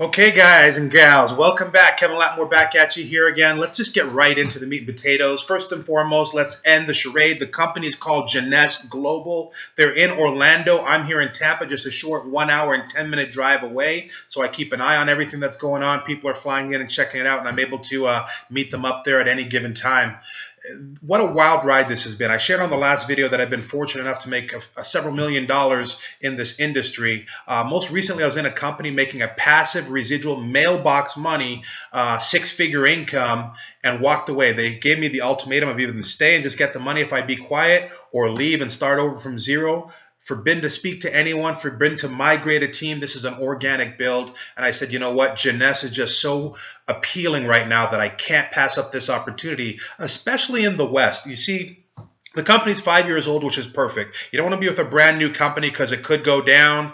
Okay, guys and gals, welcome back. Kevin Latmore back at you here again. Let's just get right into the meat and potatoes. First and foremost, let's end the charade. The company is called Jeunesse Global. They're in Orlando. I'm here in Tampa, just a short 1 hour and 10-minute drive away. So I keep an eye on everything that's going on. People are flying in and checking it out, and I'm able to meet them up there at any given time. What a wild ride this has been. I shared on the last video that I've been fortunate enough to make several $1 million in this industry. Most recently, I was in a company making a passive residual mailbox money, six-figure income, and walked away. They gave me the ultimatum of either to stay and just get the money if I be quiet, or leave and start over from zero. Forbidden to speak to anyone, forbidden to migrate a team. This is an organic build. And I said, you know what? Jeunesse is just so appealing right now that I can't pass up this opportunity, especially in the West. You see, the company's 5 years old, which is perfect. You don't want to be with a brand new company because it could go down.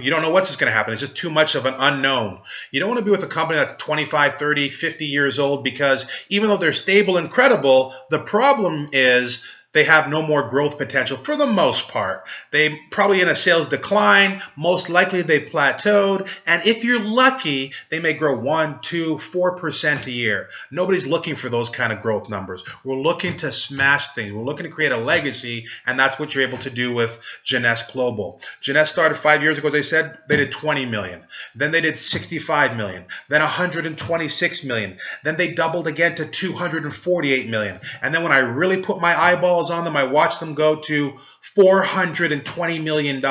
You don't know what's just going to happen. It's just too much of an unknown. You don't want to be with a company that's 25, 30, 50 years old because even though they're stable and credible, the problem is they have no more growth potential for the most part. They probably in a sales decline. Most likely they plateaued. And if you're lucky, they may grow 1, 2, 4% a year. Nobody's looking for those kind of growth numbers. We're looking to smash things. We're looking to create a legacy. And that's what you're able to do with Jeunesse Global. Jeunesse started 5 years ago, as I said, they did 20 million. Then they did 65 million. Then 126 million. Then they doubled again to 248 million. And then when I really put my eyeballs on them, I watched them go to $420 million.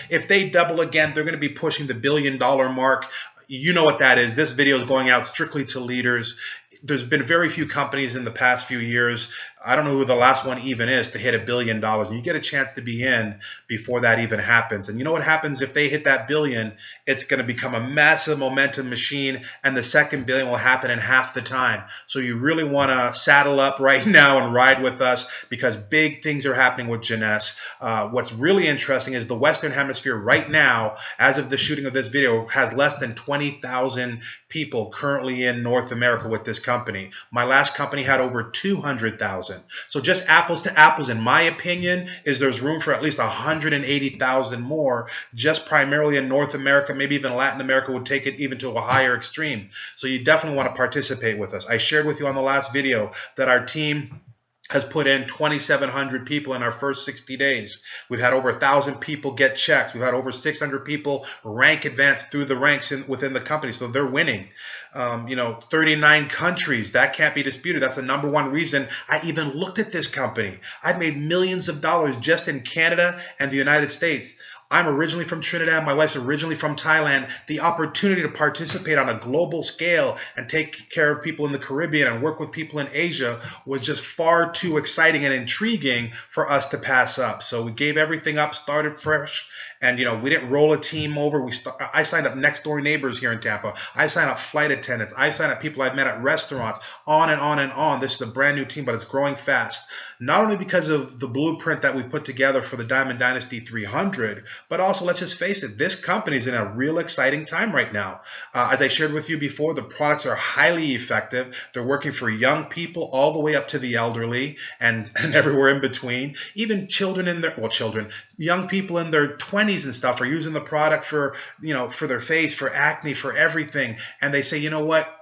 If they double again, they're going to be pushing the $1 billion mark. You know what that is. This video is going out strictly to leaders. There's been very few companies in the past few years. I don't know who the last one even is to hit $1 billion. And you get a chance to be in before that even happens. And you know what happens if they hit that billion? It's going to become a massive momentum machine, and the second billion will happen in half the time. So you really want to saddle up right now and ride with us because big things are happening with Jeunesse. What's really interesting is the Western Hemisphere right now, as of the shooting of this video, has less than 20,000 people currently in North America with this company. My last company had over 200,000. So just apples to apples, in my opinion, is there's room for at least 180,000 more, just primarily in North America. Maybe even Latin America would take it even to a higher extreme. So you definitely want to participate with us. I shared with you on the last video that our team has put in 2,700 people in our first 60 days. We've had over 1,000 people get checks. We've had over 600 people rank advance through the ranks within the company. So they're winning. 39 countries. That can't be disputed. That's the #1 reason I even looked at this company. I've made millions of dollars just in Canada and the United States. I'm originally from Trinidad. My wife's originally from Thailand. The opportunity to participate on a global scale and take care of people in the Caribbean and work with people in Asia was just far too exciting and intriguing for us to pass up. So we gave everything up, started fresh. And, we didn't roll a team over. I signed up next door neighbors here in Tampa. I signed up flight attendants. I signed up people I've met at restaurants, on and on and on. This is a brand new team, but it's growing fast. Not only because of the blueprint that we put together for the Diamond Dynasty 300, but also, let's just face it, this company is in a real exciting time right now. As I shared with you before, the products are highly effective. They're working for young people all the way up to the elderly and everywhere in between. Even young people in their 20s and stuff are using the product for their face, for acne, for everything. And they say, you know what?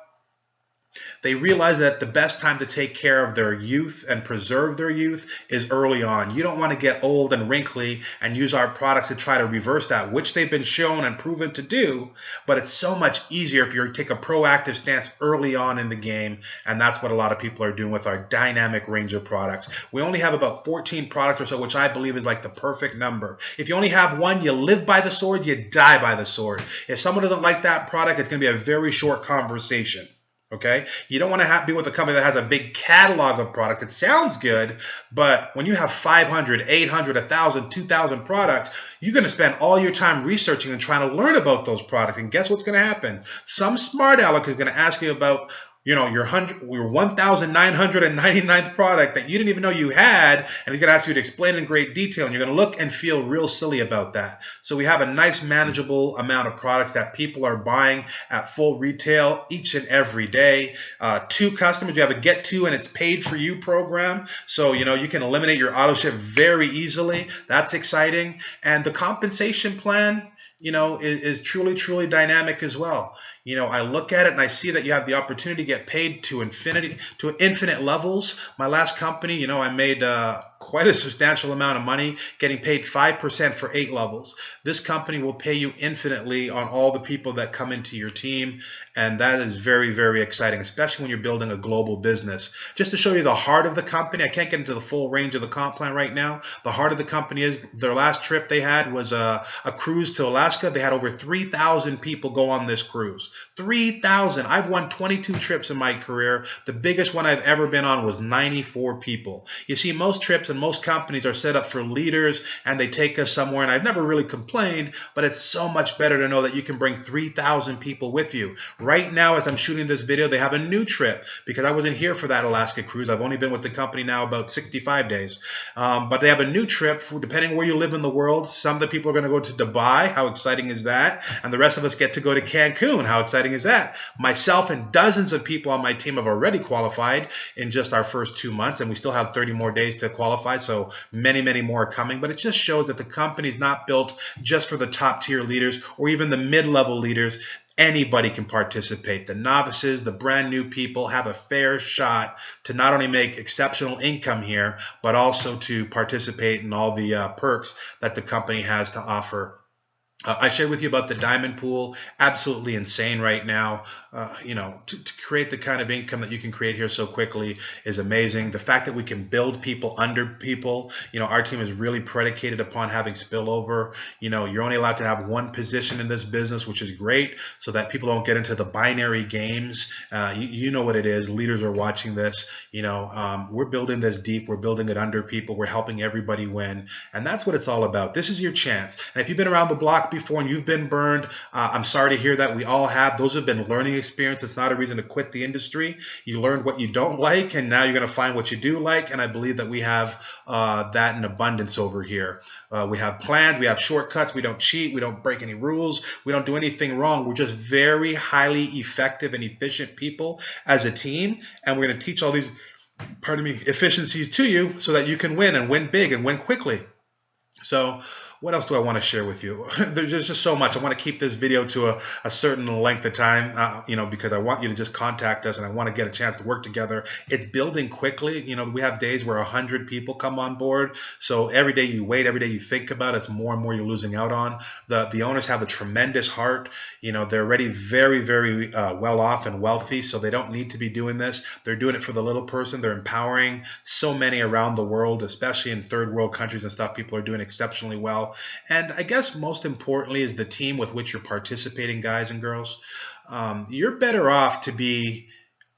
They realize that the best time to take care of their youth and preserve their youth is early on. You don't want to get old and wrinkly and use our products to try to reverse that, which they've been shown and proven to do. But it's so much easier if you take a proactive stance early on in the game. And that's what a lot of people are doing with our dynamic range of products. We only have about 14 products or so, which I believe is like the perfect number. If you only have one, you live by the sword, you die by the sword. If someone doesn't like that product, it's going to be a very short conversation. Okay, you don't want to be with a company that has a big catalog of products. It sounds good, but when you have 500, 800, 1,000, 2,000 products, you're going to spend all your time researching and trying to learn about those products. And guess what's going to happen? Some smart aleck is going to ask you about your 1,999th product that you didn't even know you had, and he's going to ask you to explain in great detail, and you're going to look and feel real silly about that. So we have a nice manageable amount of products that people are buying at full retail each and every day. 2 customers, you have a get 2 and it's paid for you program. So, you can eliminate your auto ship very easily. That's exciting. And the compensation plan, is truly, truly dynamic as well. I look at it and I see that you have the opportunity to get paid to infinite levels. My last company, I made quite a substantial amount of money, getting paid 5% for 8 levels. This company will pay you infinitely on all the people that come into your team, and that is very, very exciting, especially when you're building a global business. Just to show you the heart of the company, I can't get into the full range of the comp plan right now. The heart of the company is their last trip they had was a cruise to Alaska. They had over 3,000 people go on this cruise. 3,000. I've won 22 trips in my career. The biggest one I've ever been on was 94 people. You see, most trips and most companies are set up for leaders, and they take us somewhere, and I've never really complained, but it's so much better to know that you can bring 3,000 people with you. Right now, as I'm shooting this video, they have a new trip because I wasn't here for that Alaska cruise. I've only been with the company now about 65 days. But they have a new trip, depending where you live in the world. Some of the people are going to go to Dubai. How exciting is that? And the rest of us get to go to Cancun. How exciting is that? Myself and dozens of people on my team have already qualified in just our first 2 months, and we still have 30 more days to qualify. So many, many more are coming. But it just shows that the company is not built just for the top tier leaders or even the mid-level leaders. Anybody can participate. The novices, the brand new people have a fair shot to not only make exceptional income here, but also to participate in all the perks that the company has to offer. I shared with you about the Diamond Pool. Absolutely insane right now. To create the kind of income that you can create here so quickly is amazing. The fact that we can build people under people, our team is really predicated upon having spillover. You're only allowed to have one position in this business, which is great, so that people don't get into the binary games. You know what it is. Leaders are watching this. We're building this deep. We're building it under people. We're helping everybody win. And that's what it's all about. This is your chance. And if you've been around the block before and you've been burned, I'm sorry to hear that. We all have. Those have been learning experience. It's not a reason to quit the industry. You learned what you don't like, and now you're going to find what you do like. And I believe that we have that in abundance over here. We have plans. We have shortcuts. We don't cheat. We don't break any rules. We don't do anything wrong. We're just very highly effective and efficient people as a team. And we're going to teach all these, efficiencies to you so that you can win and win big and win quickly. So what else do I want to share with you? There's just so much. I want to keep this video to a certain length of time, because I want you to just contact us and I want to get a chance to work together. It's building quickly. We have days where 100 people come on board. So every day you wait, every day you think about it, it's more and more you're losing out on. The owners have a tremendous heart. They're already very, very well off and wealthy, so they don't need to be doing this. They're doing it for the little person. They're empowering so many around the world, especially in third world countries and stuff. People are doing exceptionally well. And I guess most importantly is the team with which you're participating, guys and girls. You're better off to be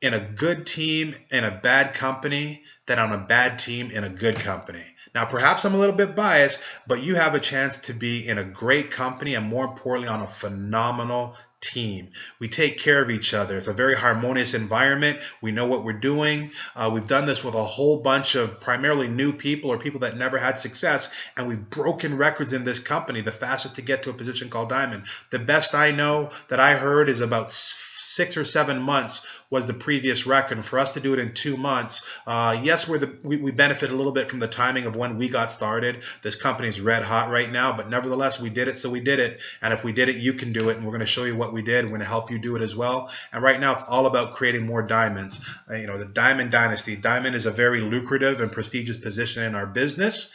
in a good team in a bad company than on a bad team in a good company. Now, perhaps I'm a little bit biased, but you have a chance to be in a great company and, more importantly, on a phenomenal team. We take care of each other. It's a very harmonious environment. We know what we're doing. We've done this with a whole bunch of primarily new people or people that never had success, and we've broken records in this company. The fastest to get to a position called Diamond. The best I know that I heard is about 6 or 7 months was the previous record. And for us to do it in 2 months, yes, we benefit a little bit from the timing of when we got started. This company is red hot right now, but nevertheless, we did it, so we did it. And if we did it, you can do it. And we're going to show you what we did. We're going to help you do it as well. And right now, it's all about creating more diamonds. The Diamond Dynasty. Diamond is a very lucrative and prestigious position in our business.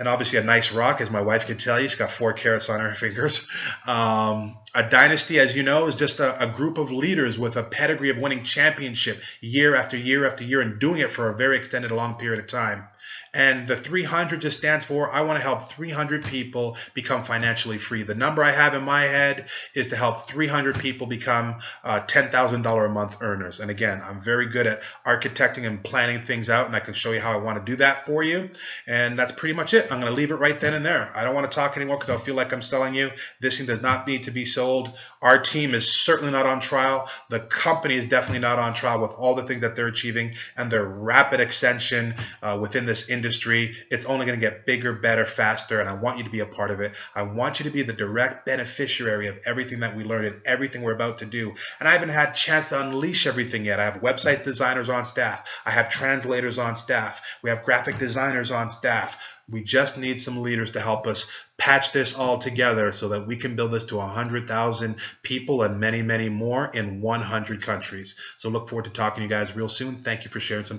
And obviously a nice rock, as my wife can tell you. She's got 4 carats on her fingers. A dynasty, as you know, is just a group of leaders with a pedigree of winning championship year after year after year and doing it for a very extended, long period of time. And the 300 just stands for, I want to help 300 people become financially free. The number I have in my head is to help 300 people become $10,000 a month earners. And again, I'm very good at architecting and planning things out, and I can show you how I want to do that for you. And that's pretty much it. I'm going to leave it right then and there. I don't want to talk anymore because I feel like I'm selling you. This thing does not need to be sold. Our team is certainly not on trial. The company is definitely not on trial with all the things that they're achieving and their rapid extension within this industry. It's only going to get bigger, better, faster, and I want you to be a part of it. I want you to be the direct beneficiary of everything that we learned and everything we're about to do. And I haven't had a chance to unleash everything yet. I have website designers on staff. I have translators on staff. We have graphic designers on staff. We just need some leaders to help us patch this all together so that we can build this to 100,000 people and many, many more in 100 countries. So look forward to talking to you guys real soon. Thank you for sharing some